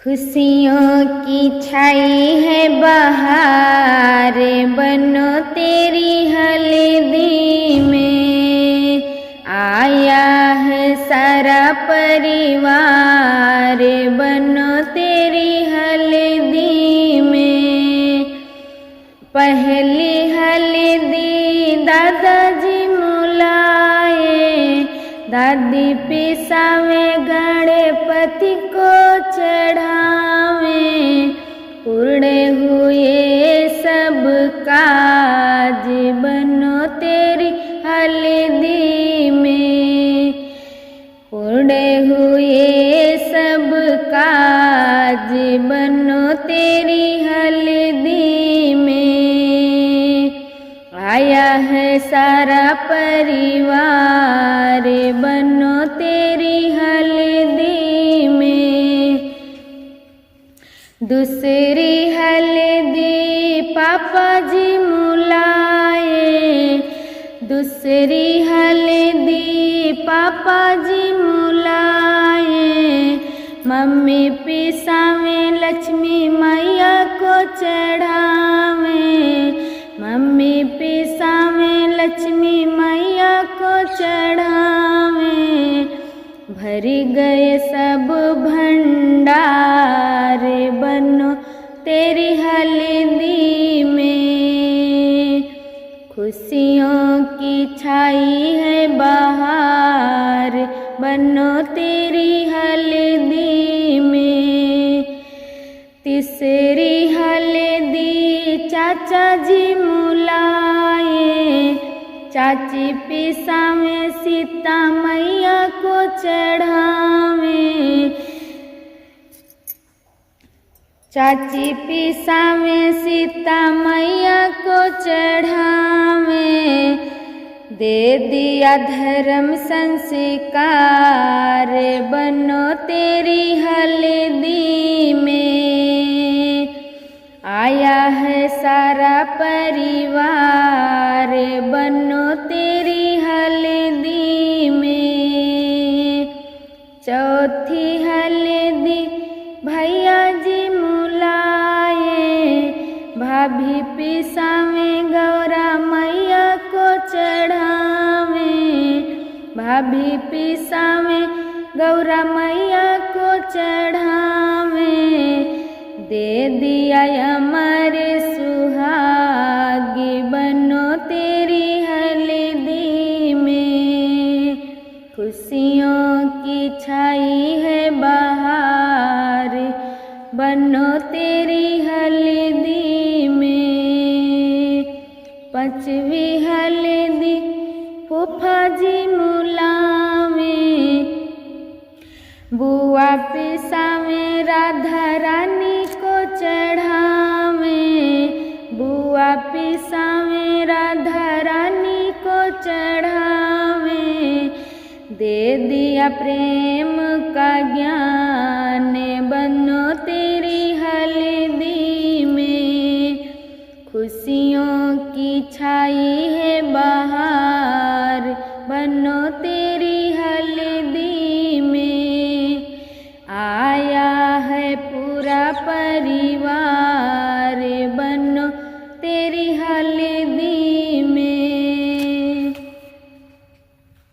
खुशियों की छाई है बहार, बनो तेरी हल्दी में। आया है सारा परिवार, बनो तेरी हल्दी में। पहली हल्दी दादाजी मुलाए, दादी पिसावे गणपति को चढ़ावे। पूर्ण हुए सब काज, बनो तेरी हल्दी में। पूर्ण हुए सब काज, बनो तेरी हल्दी में। आया है सारा परिवार, बनो तेरी हल्दी में। दूसरी हल्दी पापा जी मुलाए, दूसरी हल्दी पापा जी मुलाए। मम्मी पिसावे लक्ष्मी मैया को चढ़ावे, मम्मी पिसावे लक्ष्मी मैया को चढ़ावे। भरी गए सब भंडार, बनो तेरी हल्दी में। खुशियों की छाई है बहार, बनो तेरी हल्दी में। तीसरी हल्दी चाचा जी मुलाए, चाची पिसावे सीता मैया को चढ़ावे। चाची पिसावे सीता मैया को चढ़ावे। दे दिया धर्म संस्कार, बनो तेरी हल्दी में। आया है सारा परिवार, बनो तेरी हल्दी में। चौथी हल्दी भैया जी मुलाए, भाभी पिसावे गौरा मैया को चढ़ावे। भाभी पिसावे गौरा मैया को चढ़ावे। दे दिया अमर सुहागी, बनो तेरी हल्दी में। खुशियों की छाई है बहार, बनो तेरी हल्दी में। पांचवी हल्दी फूफा जी मुलावे, बुआ पिसावे राधा रानी को चढ़ावे। बुआ पिसावे राधा रानी को चढ़ावे। दे दिया प्रेम का ज्ञान, बनो तेरी हल्दी में। खुशियों की छाई है बहार,